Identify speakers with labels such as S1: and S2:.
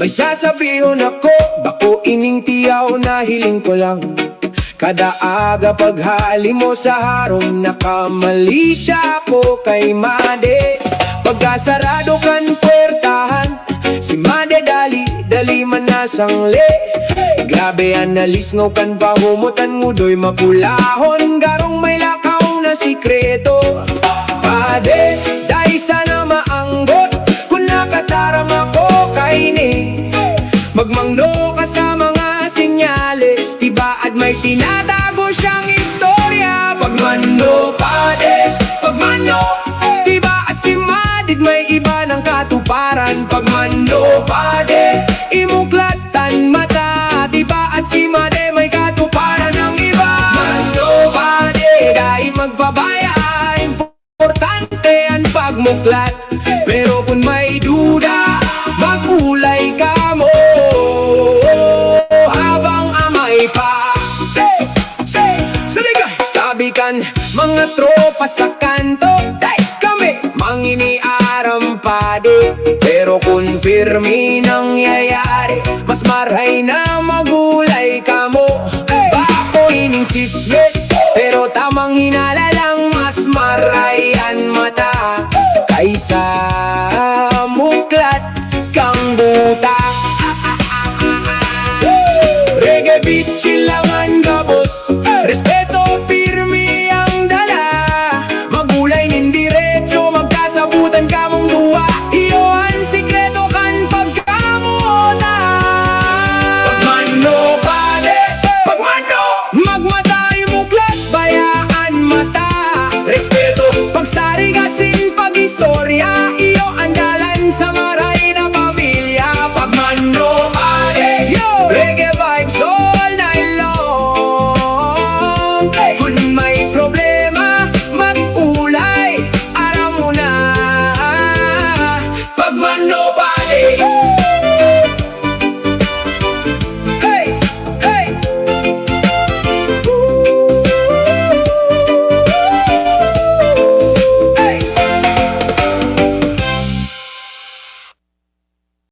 S1: May sasabihin ako, bako ining tiyaw na hiling ko lang. Kada aga paghali mo sa harong, nakamali siya ako kay Made. Pagkasarado kan puwertahan, si Made dali man nasangli. Grabe analis ngaw kan pahumutan mo do'y mapulahon, garong may lakaw na sikreto. Made, dahil sana maanggot, kung nakataram ako kay ni. Magmangno ka sa mga sinyales, tibaad may tinatago siyang istorya. Pagmano, Made, pagmano, tibaad si Madid may iba ng katuparan. Pagmano, Made, imuklatan mata, tibaad si Made may katuparan ng iba. Mano, Made, dahil magbabaya, importante ang pagmuklat. Pero kung may duda, magulay ka mo habang amay pa. Saligay! Sabi kan mga tropa sa kanto, kami manginiaram pa di. Pero kung pirmi nangyayari, mas maray na